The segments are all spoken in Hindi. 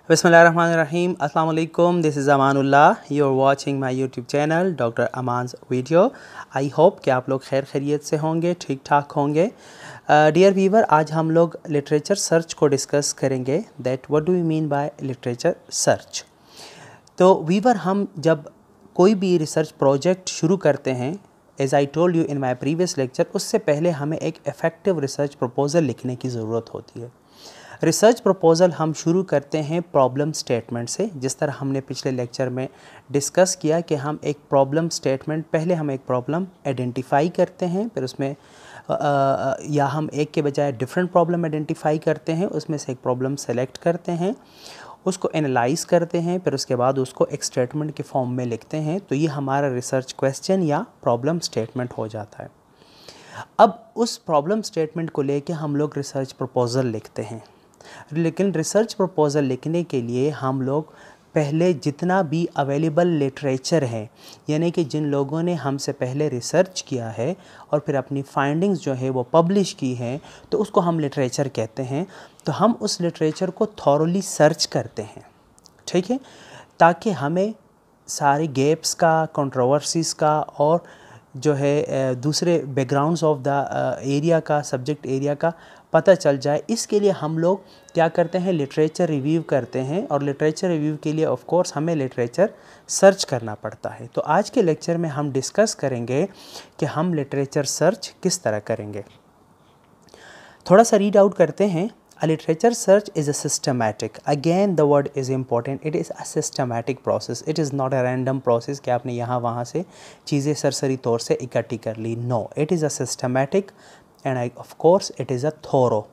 Bismillahirrahmanirrahim. Assalamu alaikum. This is Amanullah. You are watching my YouTube channel, Dr. Aman's video. I hope कि आप लोग खैर खैरियत से होंगे, ठीक ठाक होंगे. डियर व्यूवर, आज हम लोग लिटरेचर सर्च को डिस्कस करेंगे. That what do we mean by literature search. तो व्यूवर, हम जब कोई भी रिसर्च प्रोजेक्ट शुरू करते हैं, as I told you in my previous lecture, उससे पहले हमें एक इफ़ेक्टिव रिसर्च प्रपोज़ल लिखने की ज़रूरत होती है. रिसर्च प्रपोज़ल हम शुरू करते हैं प्रॉब्लम स्टेटमेंट से. जिस तरह हमने पिछले लेक्चर में डिस्कस किया कि हम एक प्रॉब्लम स्टेटमेंट, पहले हम एक प्रॉब्लम आइडेंटिफाई करते हैं, फिर उसमें या हम एक के बजाय डिफरेंट प्रॉब्लम आइडेंटिफाई करते हैं, उसमें से एक प्रॉब्लम सेलेक्ट करते हैं, उसको एनालाइज करते हैं, फिर उसके बाद उसको एक स्टेटमेंट के फॉर्म में लिखते हैं. तो ये हमारा रिसर्च क्वेश्चन या प्रॉब्लम स्टेटमेंट हो जाता है. अब उस प्रॉब्लम स्टेटमेंट को लेके हम लोग रिसर्च प्रपोज़ल लिखते हैं. लेकिन रिसर्च प्रपोज़ल लिखने के लिए हम लोग पहले जितना भी अवेलेबल लिटरेचर है, यानी कि जिन लोगों ने हमसे पहले रिसर्च किया है और फिर अपनी फाइंडिंग्स जो है वो पब्लिश की हैं, तो उसको हम लिटरेचर कहते हैं. तो हम उस लिटरेचर को थॉरली सर्च करते हैं, ठीक है, ताकि हमें सारे गैप्स का, कंट्रोवर्सीज़ का और जो है दूसरे बैकग्राउंड्स ऑफ द एरिया का, सब्जेक्ट एरिया का पता चल जाए. इसके लिए हम लोग क्या करते हैं, लिटरेचर रिव्यू करते हैं. और लिटरेचर रिव्यू के लिए ऑफ कोर्स हमें लिटरेचर सर्च करना पड़ता है. तो आज के लेक्चर में हम डिस्कस करेंगे कि हम लिटरेचर सर्च किस तरह करेंगे. थोड़ा सा रीड आउट करते हैं. A literature search is a systematic, again the word is important, it is a systematic process, it is not a random process कि आपने यहाँ वहाँ से चीज़ें सरसरी तौर से इकट्ठी कर ली. No, it is a systematic and of course it is a thorough,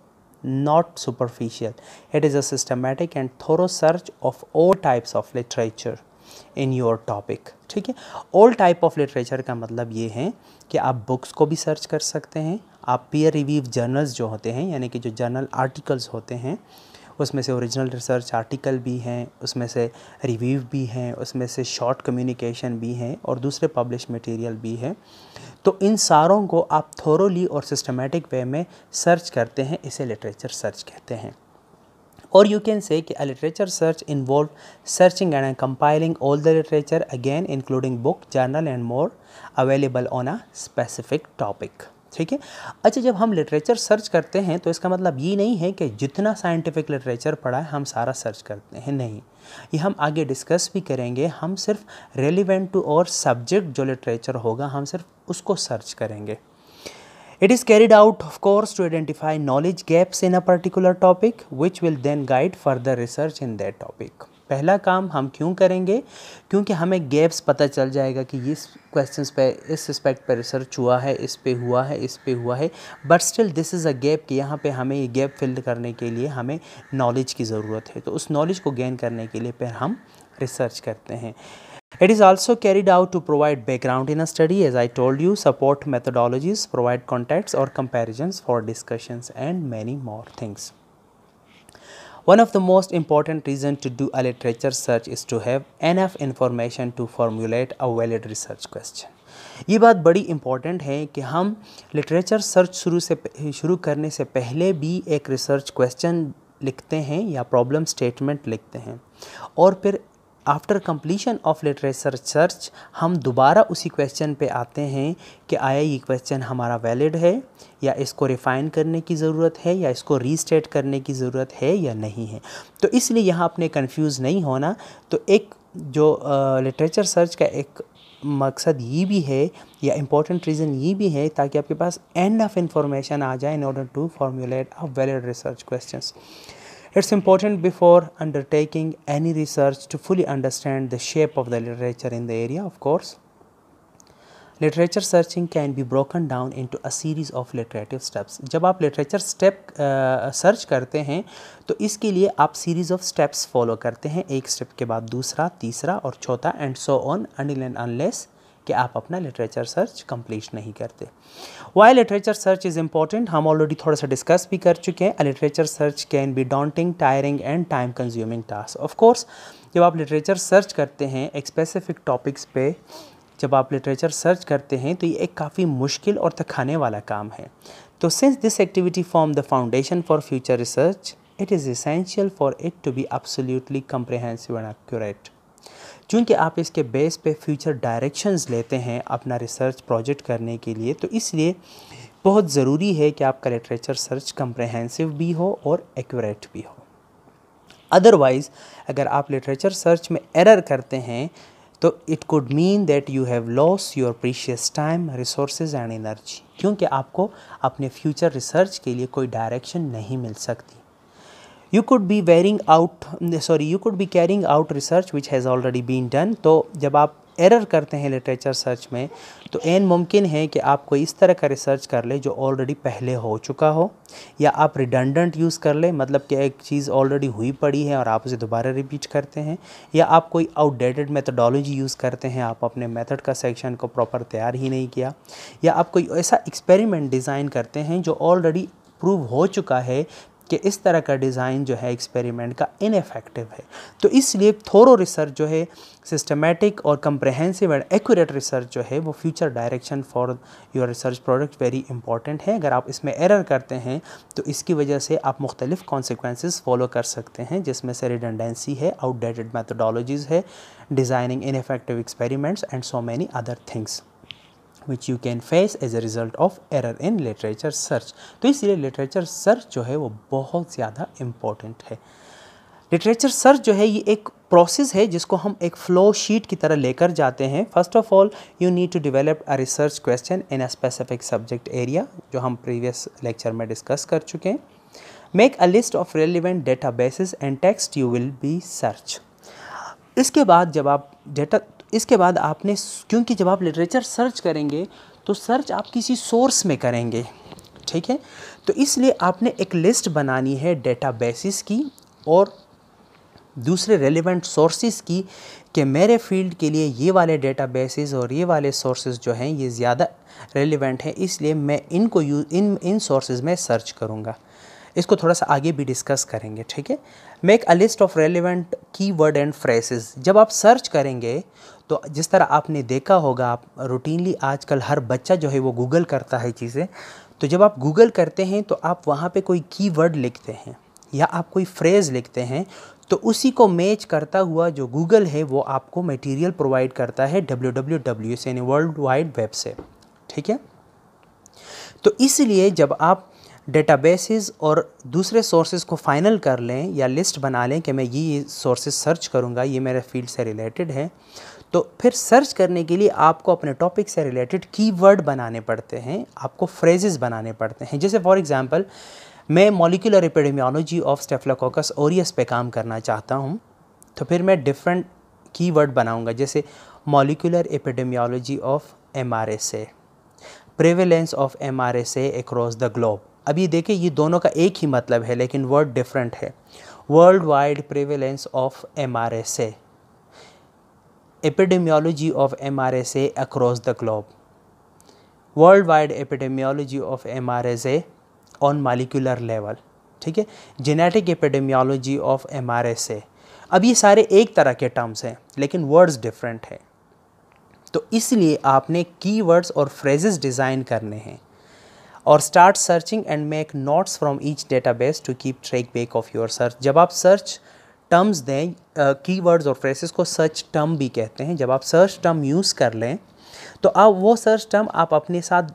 not superficial. It is a systematic and thorough search of all types of literature in your topic. ठीक है. all type of literature का मतलब ये है कि आप बुक्स को भी सर्च कर सकते हैं, आप पीयर रिव्यू जर्नल्स जो होते हैं, यानी कि जो जर्नल आर्टिकल्स होते हैं, उसमें से ओरिजिनल रिसर्च आर्टिकल भी हैं, उसमें से रिव्यू भी हैं, उसमें से शॉर्ट कम्युनिकेशन भी हैं और दूसरे पब्लिश मटेरियल भी हैं. तो इन सारों को आप थोरोली और सिस्टमेटिक वे में सर्च करते हैं, इसे लिटरेचर सर्च कहते हैं. और यू कैन से कि a literature search involve searching and compiling all the literature, again including book, journal and more available on a specific topic. ठीक है. अच्छा, जब हम लिटरेचर सर्च करते हैं तो इसका मतलब ये नहीं है कि जितना साइंटिफिक लिटरेचर पढ़ा है हम सारा सर्च करते हैं, नहीं. ये हम आगे डिस्कस भी करेंगे. हम सिर्फ रेलिवेंट टू और सब्जेक्ट जो लिटरेचर होगा, हम सिर्फ उसको सर्च करेंगे. It is carried out, of course, to identify knowledge gaps in a particular topic, which will then guide further research in that topic. पहला काम हम क्यों करेंगे? क्योंकि हमें गैप्स पता चल जाएगा कि इस क्वेश्चंस पे, इस एस्पेक्ट पे रिसर्च हुआ है, इस पे हुआ है, इस पे हुआ है, but still this is a gap कि यहाँ पे हमें ये गैप फिल करने के लिए हमें नॉलेज की ज़रूरत है. तो उस नॉलेज को गेन करने के लिए फिर हम रिसर्च करते हैं. It is also carried out to provide background in a study, as I told you, support methodologies, provide context or comparisons for discussions and many more things. One of the most important reasons to do a literature search is to have enough information to formulate a valid research question. ये बात बड़ी इम्पॉर्टेंट है कि हम लिटरेचर सर्च शुरू करने से पहले भी एक रिसर्च क्वेश्चन लिखते हैं या प्रॉब्लम स्टेटमेंट लिखते हैं, और फिर after completion of literature search हम दोबारा उसी क्वेश्चन पे आते हैं कि आया ये क्वेश्चन हमारा वैलिड है, या इसको रिफ़ाइन करने की ज़रूरत है, या इसको रीस्टेट करने की ज़रूरत है या नहीं है. तो इसलिए यहाँ अपने कंफ्यूज नहीं होना. तो एक जो लिटरेचर सर्च का एक मकसद ये भी है, या इम्पॉर्टेंट रीज़न ये भी है, ताकि आपके पास एनफ इंफॉर्मेशन आ जाए in order to formulate a valid research questions. It's important before undertaking any research to fully understand the shape of the literature in the area. Of course, literature searching can be broken down into a series of literative steps. जब आप literature step सर्च करते हैं तो इसके लिए आप series of steps follow करते हैं, एक step के बाद दूसरा, तीसरा और चौथा and so on until and unless कि आप अपना लिटरेचर सर्च कंप्लीट नहीं करते. Why literature search is important, हम ऑलरेडी थोड़ा सा डिस्कस भी कर चुके हैं. Literature search can be daunting, tiring and time consuming task. Of course, जब आप लिटरेचर सर्च करते हैं एक स्पेसिफिक टॉपिक्स पे, जब आप लिटरेचर सर्च करते हैं तो ये एक काफ़ी मुश्किल और थकाने वाला काम है. तो since this activity form the foundation for future research, it is essential for it to be absolutely comprehensive and accurate. चूँकि आप इसके बेस पे फ्यूचर डायरेक्शंस लेते हैं अपना रिसर्च प्रोजेक्ट करने के लिए, तो इसलिए बहुत ज़रूरी है कि आपका लिटरेचर सर्च कंप्रहेंसिव भी हो और एक्यूरेट भी हो। अदरवाइज़ अगर आप लिटरेचर सर्च में एरर करते हैं तो it could mean that you have lost your precious time, resources and energy, क्योंकि आपको अपने फ्यूचर रिसर्च के लिए कोई डायरेक्शन नहीं मिल सकती। You could be carrying out research which has already been done। तो जब आप एरर करते हैं लिटरेचर सर्च में तो ऐन मुमकिन है कि आप कोई इस तरह का रिसर्च कर ले जो ऑलरेडी पहले हो चुका हो, या आप रिडंडेंट यूज़ कर ले, मतलब कि एक चीज़ ऑलरेडी हुई पड़ी है और आप उसे दोबारा रिपीट करते हैं, या आप कोई आउटडेटेड मेथडोलॉजी यूज़ करते हैं, आप अपने मेथड का सेक्शन को प्रॉपर तैयार ही नहीं किया, या आप कोई ऐसा एक्सपेरिमेंट डिज़ाइन करते हैं जो ऑलरेडी प्रूव हो चुका है कि इस तरह का डिज़ाइन जो है एक्सपेरिमेंट का इनएफेक्टिव है। तो इसलिए थोरो रिसर्च जो है, सिस्टमेटिक और कंप्रहेंसिव एंड एक्यूरेट रिसर्च जो है वो future direction for your research product very important है। अगर आप इसमें एरर करते हैं तो इसकी वजह से आप मुख्तलिफ कॉन्सिक्वेंसेस फॉलो कर सकते हैं, जिसमें से रिडंडेंसी है, आउटडेटेड मैथडोलॉजीज़ है, designing ineffective experiments and so many other things which you can face as a result of error in literature search। तो इसलिए लिटरेचर सर्च जो है वो बहुत ज़्यादा इम्पॉर्टेंट है। लिटरेचर सर्च जो है ये एक प्रोसेस है जिसको हम एक फ्लो शीट की तरह लेकर जाते हैं। First of all you need to develop a research question in a specific subject area, जो हम प्रीवियस लेक्चर में डिस्कस कर चुके हैं। Make a list of relevant databases and text you will be search. इसके बाद आपने, क्योंकि जब आप लिटरेचर सर्च करेंगे तो सर्च आप किसी सोर्स में करेंगे, ठीक है, तो इसलिए आपने एक लिस्ट बनानी है डेटाबेसेस की और दूसरे रेलेवेंट सोर्सेज की कि मेरे फील्ड के लिए ये वाले डेटाबेसेस और ये वाले सोर्सेज जो हैं ये ज़्यादा रेलेवेंट हैं, इसलिए मैं इनको इन सोर्सेज में सर्च करूँगा। इसको थोड़ा सा आगे भी डिस्कस करेंगे, ठीक है। Make a list of relevant keyword and phrases. जब आप सर्च करेंगे तो जिस तरह आपने देखा होगा, आप रूटीनली आजकल हर बच्चा जो है वो गूगल करता है चीज़ें, तो जब आप गूगल करते हैं तो आप वहाँ पे कोई कीवर्ड लिखते हैं या आप कोई फ्रेज़ लिखते हैं, तो उसी को मैच करता हुआ जो गूगल है वो आपको मटेरियल प्रोवाइड करता है www से, यानी वर्ल्ड वाइड वेब से, ठीक है। तो इसलिए जब आप डेटाबेसेस और दूसरे सोर्सेज को फाइनल कर लें या लिस्ट बना लें कि मैं ये सोर्सेज सर्च करूँगा, ये मेरे फील्ड से रिलेटेड है, तो फिर सर्च करने के लिए आपको अपने टॉपिक से रिलेटेड कीवर्ड बनाने पड़ते हैं, आपको फ्रेजेस बनाने पड़ते हैं। जैसे फॉर एग्जांपल मैं molecular epidemiology of staphylococcus aureus पे काम करना चाहता हूँ, तो फिर मैं डिफरेंट कीवर्ड बनाऊँगा, जैसे molecular epidemiology of MRSA, prevalence of MRSA across the globe. अब ये देखिए ये दोनों का एक ही मतलब है लेकिन वर्ड डिफरेंट है। World wide prevalence of MRSA, epidemiology of MRSA across the globe, world wide epidemiology of MRSA on molecular level, ठीक है, जेनेटिक एपिडेमियोलॉजी ऑफ MRSA। अब ये सारे एक तरह के टर्म्स हैं लेकिन वर्ड्स डिफरेंट हैं, तो इसलिए आपने कीवर्ड्स और फ्रेजेस डिज़ाइन करने हैं और start searching and make notes from each database to keep track back of your search. जब आप सर्च टर्म्स दें, कीवर्ड्स और फ्रेजेस को सर्च टर्म भी कहते हैं, जब आप सर्च टर्म यूज़ कर लें तो आप वो सर्च टर्म आप अपने साथ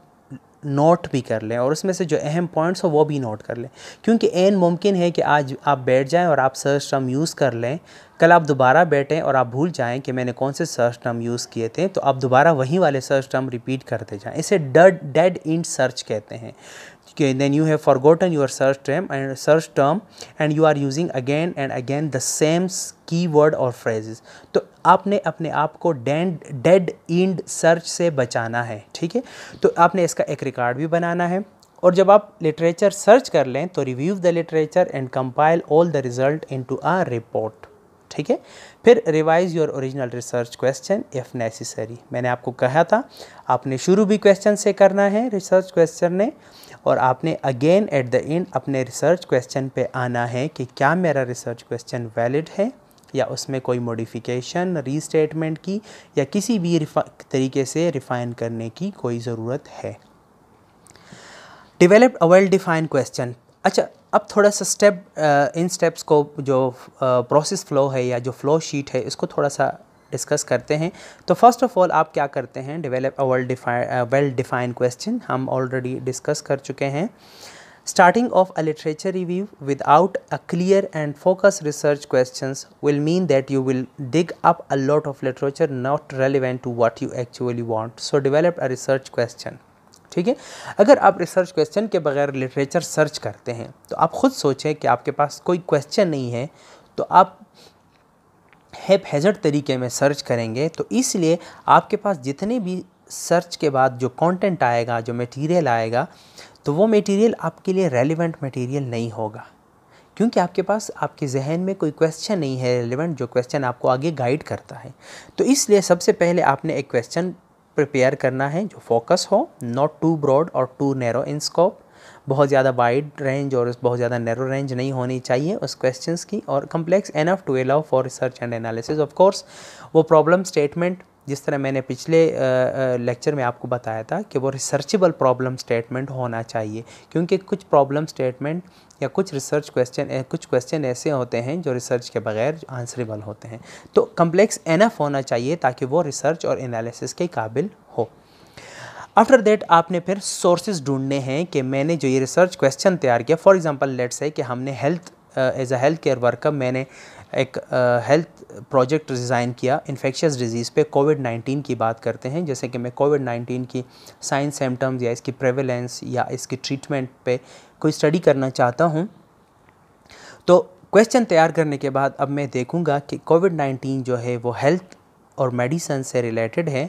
नोट भी कर लें और उसमें से जो अहम पॉइंट्स हो वो भी नोट कर लें, क्योंकि ऐन मुमकिन है कि आज आप बैठ जाएं और आप सर्च टर्म यूज़ कर लें, कल आप दोबारा बैठें और आप भूल जाएं कि मैंने कौन से सर्च टर्म यूज़ किए थे, तो आप दोबारा वही वाले सर्च टर्म रिपीट करते जाएं। इसे डेड एंड सर्च कहते हैं कि then you have forgotten your search term and you are using again and again the same keyword or phrases। तो आपने अपने आप को डेड एंड सर्च से बचाना है, ठीक है। तो आपने इसका एक रिकॉर्ड भी बनाना है और जब आप लिटरेचर सर्च कर लें तो review the literature and compile all the result into a report, ठीक है। फिर revise your original research question if necessary. मैंने आपको कहा था आपने शुरू भी क्वेश्चन से करना है रिसर्च क्वेश्चन ने, और आपने अगेन एट द एंड अपने रिसर्च क्वेश्चन पे आना है कि क्या मेरा रिसर्च क्वेश्चन वैलिड है या उसमें कोई मॉडिफिकेशन, रीस्टेटमेंट की या किसी भी तरीके से रिफ़ाइन करने की कोई ज़रूरत है। Develop a well defined question. अच्छा, अब थोड़ा सा इन स्टेप्स को जो प्रोसेस फ्लो है या जो फ्लो शीट है इसको थोड़ा सा डिस्कस करते हैं। तो फर्स्ट ऑफ ऑल आप क्या करते हैं, develop a well defined question, हम ऑलरेडी डिस्कस कर चुके हैं। Starting of a literature review without a clear and focus research questions will mean that you will dig up a lot of literature not relevant to what you actually want, so develop a research question. ठीक है, अगर आप रिसर्च क्वेश्चन के बगैर लिटरेचर सर्च करते हैं तो आप खुद सोचें कि आपके पास कोई क्वेश्चन नहीं है तो आप हैज़र्ड तरीके में सर्च करेंगे, तो इसलिए आपके पास जितने भी सर्च के बाद जो कंटेंट आएगा, जो मटेरियल आएगा, तो वो मटेरियल आपके लिए रेलिवेंट मटेरियल नहीं होगा, क्योंकि आपके पास आपके जहन में कोई क्वेश्चन नहीं है रेलिवेंट जो क्वेश्चन आपको आगे गाइड करता है। तो इसलिए सबसे पहले आपने एक क्वेश्चन प्रिपेयर करना है जो फोकस हो, नॉट टू ब्रॉड और टू नैरो इन स्कोप, बहुत ज़्यादा वाइड रेंज और बहुत ज़्यादा नैरो रेंज नहीं होनी चाहिए उस क्वेश्चंस की, और complex enough to allow for research and analysis. Of course वो प्रॉब्लम स्टेटमेंट जिस तरह मैंने पिछले लेक्चर में आपको बताया था कि वो रिसर्चेबल प्रॉब्लम स्टेटमेंट होना चाहिए, क्योंकि कुछ प्रॉब्लम स्टेटमेंट या कुछ रिसर्च क्वेश्चन कुछ क्वेश्चन ऐसे होते हैं जो रिसर्च के बगैर आंसरेबल होते हैं। तो कम्प्लेक्स एनफ होना चाहिए ताकि वो रिसर्च और एनालिसिस के काबिल हो। आफ्टर दैट आपने फिर सोर्सेज ढूंढने हैं कि मैंने जो ये रिसर्च क्वेश्चन तैयार किया, फॉर एग्जांपल लेट्स से कि हमने as a health care worker मैंने एक हेल्थ प्रोजेक्ट डिज़ाइन किया इन्फेक्शियस डिजीज़ पे, कोविड-19 की बात करते हैं, जैसे कि मैं कोविड-19 की साइन सिम्टम्स या इसकी प्रेवलेंस या इसकी ट्रीटमेंट पे कोई स्टडी करना चाहता हूँ। तो क्वेश्चन तैयार करने के बाद अब मैं देखूँगा कि कोविड-19 जो है वो हेल्थ और मेडिसिन से रिलेटेड है,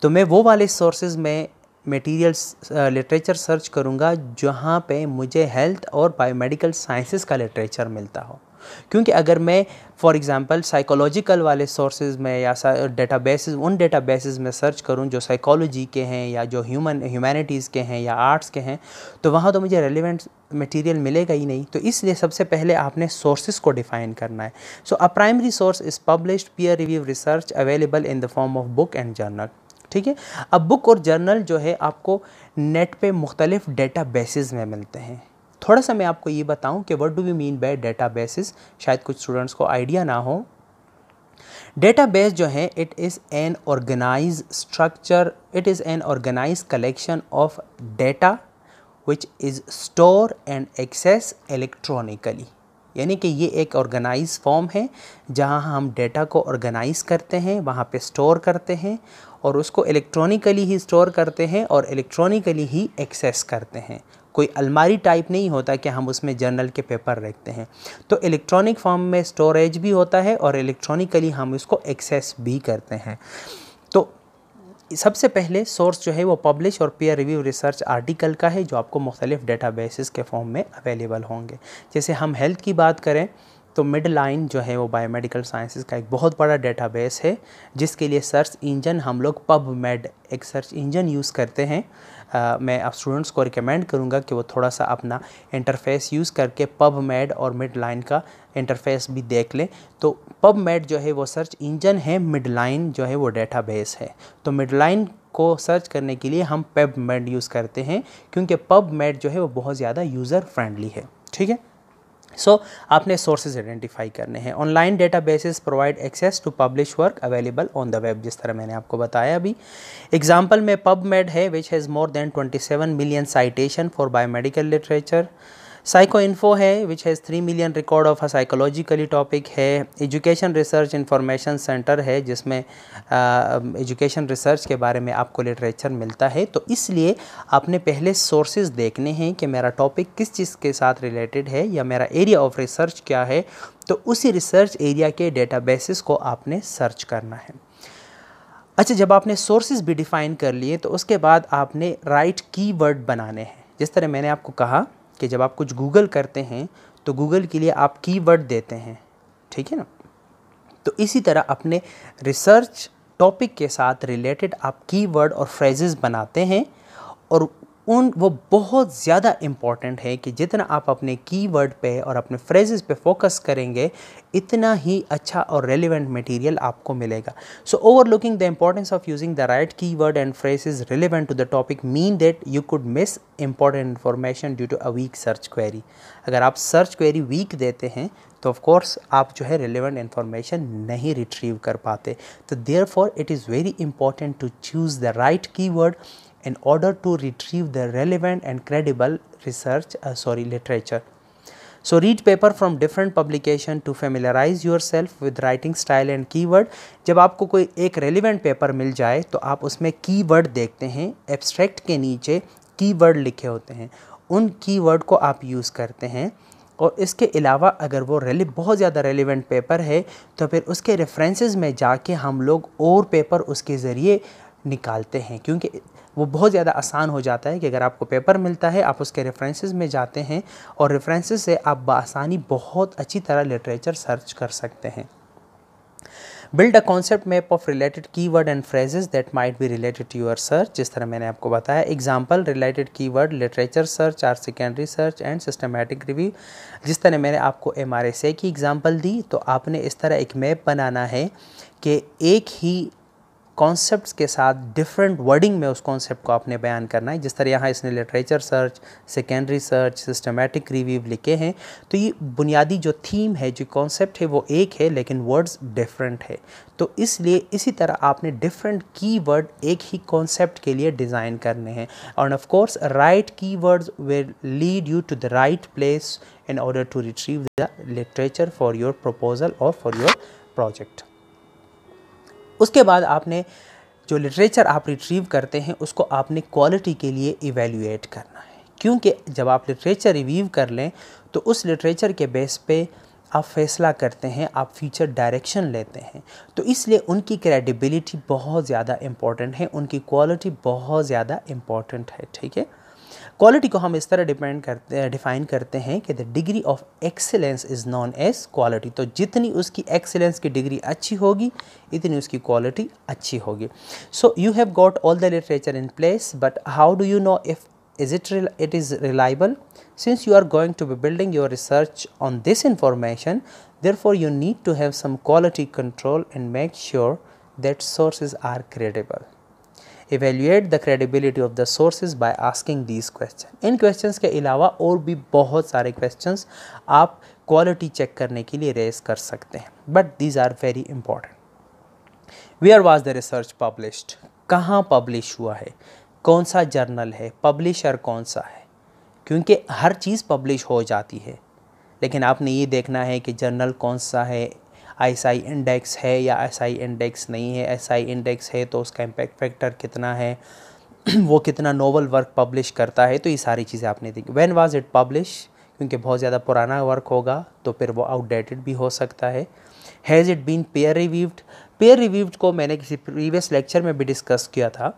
तो मैं वो वाले सोर्सेज में मटेरियल्स लिटरेचर सर्च करूँगा जहाँ पे मुझे हेल्थ और बायोमेडिकल साइंसेस का लिटरेचर मिलता हो, क्योंकि अगर मैं फॉर एग्जांपल साइकोलॉजिकल वाले सोर्सेज में या उन डेटाबेसेस में सर्च करूं जो साइकोलॉजी के हैं या जो ह्यूमैनिटीज़ के हैं या आर्ट्स के हैं, तो वहाँ तो मुझे रेलिवेंट मटेरियल मिलेगा ही नहीं। तो इसलिए सबसे पहले आपने सोर्सेज को डिफ़ाइन करना है। So a primary source is published peer review research available in the form of book and journal. ठीक है, अब बुक और जर्नल जो है आपको नेट पे मुख्तलिफ डेटाबेसेस में मिलते हैं। थोड़ा सा मैं आपको ये बताऊं कि what do we mean by databases, शायद कुछ स्टूडेंट्स को आइडिया ना हो। डेटाबेस जो है it is an organise structure, it is an organise collection of data which is store and access electronically, यानी कि ये एक ऑर्गेनाइज फॉर्म है जहां हम डेटा को ऑर्गेनाइज करते हैं, वहां पे स्टोर करते हैं और उसको इलेक्ट्रॉनिकली ही स्टोर करते हैं और इलेक्ट्रॉनिकली ही एक्सेस करते हैं। कोई अलमारी टाइप नहीं होता कि हम उसमें जर्नल के पेपर रखते हैं। तो इलेक्ट्रॉनिक फॉर्म में स्टोरेज भी होता है और इलेक्ट्रॉनिकली हम इसको एक्सेस भी करते हैं। तो सबसे पहले सोर्स जो है वो पब्लिश और पीयर रिव्यू रिसर्च आर्टिकल का है जो आपको मुख्तलिफ डेटाबेसेस के फॉर्म में अवेलेबल होंगे। जैसे हम हेल्थ की बात करें तो मिडलाइन जो है वो बायोमेडिकल साइंसेस का एक बहुत बड़ा डेटाबेस है, जिसके लिए सर्च इंजन हम लोग पबमेड एक सर्च इंजन यूज़ करते हैं। मैं आप स्टूडेंट्स को रिकमेंड करूंगा कि वो थोड़ा सा अपना इंटरफेस यूज़ करके पबमेड और मिडलाइन का इंटरफेस भी देख लें। तो पबमेड जो है वो सर्च इंजन है, मिडलाइन जो है वो डेटाबेस है। तो मिडलाइन को सर्च करने के लिए हम पबमेड यूज़ करते हैं, क्योंकि पबमेड जो है वो बहुत ज़्यादा यूज़र फ्रेंडली है। ठीक है, सो आपने सोर्सेज आइडेंटिफाई करने हैं। Online databases provide access to publish work available on the web, जिस तरह मैंने आपको बताया अभी। एग्जांपल में पबमेड है which has more than 27 million citation for biomedical literature. Psycho info है which has 3 million record of a psychologically topic है। एजुकेशन रिसर्च इंफॉर्मेशन सेंटर है जिसमें एजुकेशन रिसर्च के बारे में आपको लिटरेचर मिलता है। तो इसलिए आपने पहले सोर्सेज देखने हैं कि मेरा टॉपिक किस चीज़ के साथ रिलेटेड है या मेरा एरिया ऑफ रिसर्च क्या है, तो उसी रिसर्च एरिया के डेटाबेसेस को आपने सर्च करना है। अच्छा, जब आपने सोर्सेज भी डिफ़ाइन कर लिए तो उसके बाद आपने राइट कीवर्ड बनाने हैं। जिस तरह मैंने आपको कहा कि जब आप कुछ गूगल करते हैं तो गूगल के लिए आप कीवर्ड देते हैं, ठीक है ना। तो इसी तरह अपने रिसर्च टॉपिक के साथ रिलेटेड आप कीवर्ड और फ्रेजेस बनाते हैं और वो बहुत ज़्यादा इम्पॉर्टेंट है कि जितना आप अपने कीवर्ड पे और अपने फ्रेजेस पे फोकस करेंगे इतना ही अच्छा और रेलिवेंट मटेरियल आपको मिलेगा. So overlooking the importance of using the right keyword and phrases relevant to the topic mean that you could miss important information due to a weak search query. अगर आप सर्च क्वेरी वीक देते हैं तो ऑफ कोर्स आप जो है रिलेवेंट इन्फॉर्मेशन नहीं रिट्रीव कर पाते. तो therefore it is very important to choose the right keyword in order to retrieve the relevant and credible literature. So read paper from different publication to familiarize yourself with writing style and keyword. जब आपको कोई एक relevant paper मिल जाए तो आप उसमें keyword देखते हैं, abstract के नीचे keyword लिखे होते हैं, उन keyword को आप यूज़ करते हैं. और इसके अलावा अगर वो बहुत ज़्यादा रेलिवेंट पेपर है तो फिर उसके रेफरेंसेस में जाके हम लोग और पेपर उसके ज़रिए निकालते हैं, क्योंकि वो बहुत ज़्यादा आसान हो जाता है कि अगर आपको पेपर मिलता है आप उसके रेफरेंसेस में जाते हैं और रेफरेंसेस से आप बआसानी बहुत अच्छी तरह लिटरेचर सर्च कर सकते हैं. Build a concept map of related keyword and phrases that might be related to your search. जिस तरह मैंने आपको बताया, example related keyword literature search are secondary search and systematic review. जिस तरह मैंने आपको MRSA की एग्जांपल दी, तो आपने इस तरह एक मैप बनाना है कि एक ही कॉन्सेप्ट्स के साथ डिफरेंट वर्डिंग में उस कॉन्सेप्ट को आपने बयान करना है. जिस तरह यहाँ इसने literature search, secondary search, systematic review लिखे हैं, तो ये बुनियादी जो थीम है, जो कॉन्सेप्ट है वो एक है लेकिन वर्ड्स डिफरेंट है. तो इसलिए इसी तरह आपने डिफरेंट कीवर्ड एक ही कॉन्सेप्ट के लिए डिज़ाइन करने हैं. और of course right keywords will lead you to the right place in order to retrieve the literature for your proposal और फॉर योर प्रोजेक्ट. उसके बाद आपने जो लिटरेचर आप रिट्रीव करते हैं उसको आपने क्वालिटी के लिए इवैल्यूएट करना है, क्योंकि जब आप लिटरेचर रिव्यू कर लें तो उस लिटरेचर के बेस पे आप फैसला करते हैं, आप फ्यूचर डायरेक्शन लेते हैं. तो इसलिए उनकी क्रेडिबिलिटी बहुत ज़्यादा इम्पॉर्टेंट है, उनकी क्वालिटी बहुत ज़्यादा इम्पॉर्टेंट है. ठीक है, क्वालिटी को हम इस तरह डिफाइन करते हैं कि the degree of excellence is known as quality. तो जितनी उसकी एक्सीलेंस की डिग्री अच्छी होगी इतनी उसकी क्वालिटी अच्छी होगी. So you have got all the literature in place, but how do you know if it is reliable? Since you are going to be building your research on this information, therefore you need to have some quality control and make sure that sources are credible. Evaluate the credibility of the sources by asking these questions. In questions के अलावा और भी बहुत सारे questions आप quality check करने के लिए raise कर सकते हैं, but these are very important. Where was the research published? कहाँ publish हुआ है, कौन सा जर्नल है, पब्लिशर कौन सा है, क्योंकि हर चीज़ पब्लिश हो जाती है लेकिन आपने ये देखना है कि जर्नल कौन सा है, ISI इंडेक्स है या SI इंडेक्स नहीं है. SI इंडेक्स है तो उसका इम्पैक्ट फैक्टर कितना है, वो कितना नोवेल वर्क पब्लिश करता है. तो ये सारी चीज़ें आपने देखी. व्हेन वाज इट पब्लिश, क्योंकि बहुत ज़्यादा पुराना वर्क होगा तो फिर वो आउटडेटेड भी हो सकता है. Has it been peer reviewed? Peer reviewed को मैंने किसी प्रीवियस लेक्चर में भी डिस्कस किया था.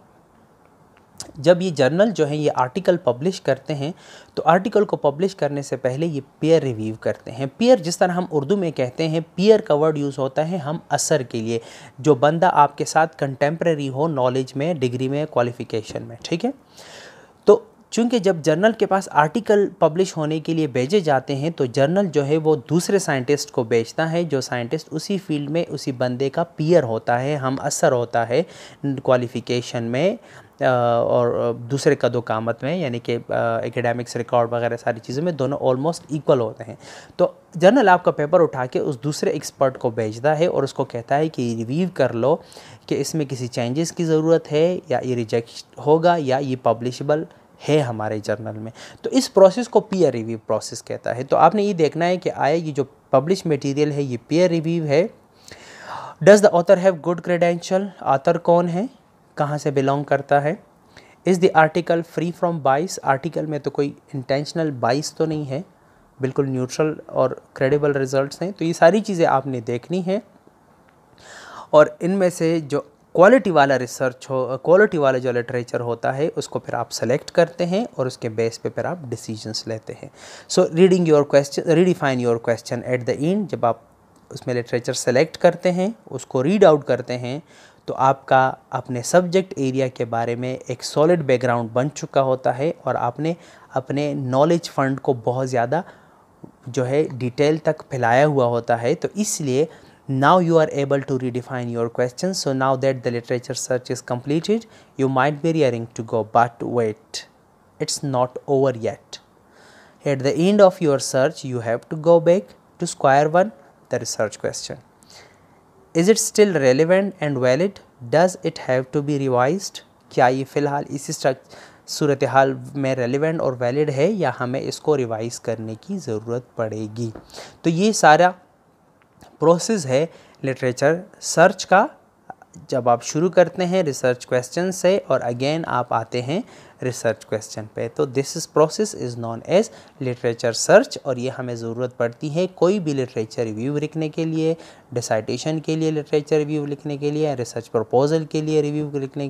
जब ये जर्नल जो है ये आर्टिकल पब्लिश करते हैं तो आर्टिकल को पब्लिश करने से पहले ये पेयर रिव्यू करते हैं. पेयर जिस तरह हम उर्दू में कहते हैं, पेयर का वर्ड यूज़ होता है हम असर के लिए, जो बंदा आपके साथ कंटेम्प्रेरी हो नॉलेज में, डिग्री में, क्वालिफ़िकेशन में. ठीक है, तो चूँकि जब जर्नल के पास आर्टिकल पब्लिश होने के लिए भेजे जाते हैं तो जर्नल जो है वो दूसरे साइंटिस्ट को बेचता है, जो साइंटिस्ट उसी फील्ड में उसी बंदे का पीयर होता है, हम असर होता है क्वालिफ़िकेशन में और दूसरे कदोकामत में, यानी कि एकेडमिक्स रिकॉर्ड वगैरह सारी चीज़ों में दोनों ऑलमोस्ट इक्वल होते हैं. तो जर्नल आपका पेपर उठा के उस दूसरे एक्सपर्ट को भेजता है और उसको कहता है कि रिव्यू कर लो कि इसमें किसी चेंजेस की ज़रूरत है या ये रिजेक्ट होगा या ये पब्लिशेबल है हमारे जर्नल में. तो इस प्रोसेस को पीयर रिव्यू प्रोसेस कहता है. तो आपने ये देखना है कि आया ये जो पब्लिश मटेरियल है ये पीयर रिव्यू है. Does the author have good credential? Author कौन है, कहाँ से बिलोंग करता है. Is the article free from बाइस? आर्टिकल में तो कोई इंटेंशनल बाइस तो नहीं है, बिल्कुल न्यूट्रल और क्रेडिबल रिजल्ट्स हैं. तो ये सारी चीज़ें आपने देखनी है और इनमें से जो क्वालिटी वाला रिसर्च हो, क्वालिटी वाला जो लिटरेचर होता है उसको फिर आप सेलेक्ट करते हैं और उसके बेस पे फिर आप डिसीजंस लेते हैं. So reading your question, redefine your question at the end. जब आप उसमें लिटरेचर सेलेक्ट करते हैं, उसको रीड आउट करते हैं, तो आपका अपने सब्जेक्ट एरिया के बारे में एक सॉलिड बैकग्राउंड बन चुका होता है और आपने अपने नॉलेज फंड को बहुत ज़्यादा जो है डिटेल तक फैलाया हुआ होता है। तो इसलिए now you are able to redefine your questions. So now that the literature search is completed, you might be raring to go, but wait, it's not over yet. At the end of your search, you have to go back to square one, the research question. Is it still relevant and valid? Does it have to be revised? क्या ये फ़िलहाल इसी सूरत हाल में रेलिवेंट और वैलिड है या हमें इसको रिवाइज़ करने की ज़रूरत पड़ेगी? तो ये सारा प्रोसेस है लिटरेचर सर्च का। जब आप शुरू करते हैं रिसर्च क्वेश्चन से और अगेन आप आते हैं रिसर्च क्वेश्चन पे, तो this is process is known as literature search. और ये हमें ज़रूरत पड़ती है कोई भी लिटरेचर रिव्यू लिखने के लिए, डिसाइटेशन के लिए लिटरेचर रिव्यू लिखने के लिए, रिसर्च प्रपोजल के लिए रिव्यू लिखने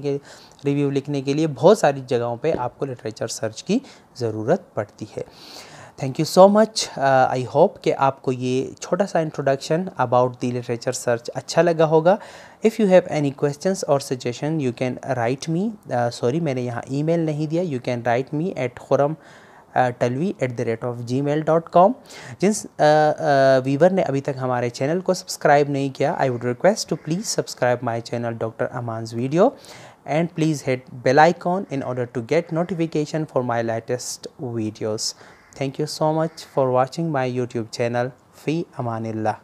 के लिए बहुत सारी जगहों पे आपको लिटरेचर सर्च की ज़रूरत पड़ती है। Thank you so much. I hope कि आपको ये छोटा सा introduction about the literature search अच्छा लगा होगा। If you have any questions or suggestion you can write me, sorry मैंने यहाँ ईमेल नहीं दिया, you can write me at khuram@gmail.com। जिस वीवर ने अभी तक हमारे चैनल को सब्सक्राइब नहीं किया, I would request to please subscribe my channel doctor Aman's video and please hit bell icon in order to get notification for my latest videos. Thank you so much for watching my YouTube channel. Fi Amanillah.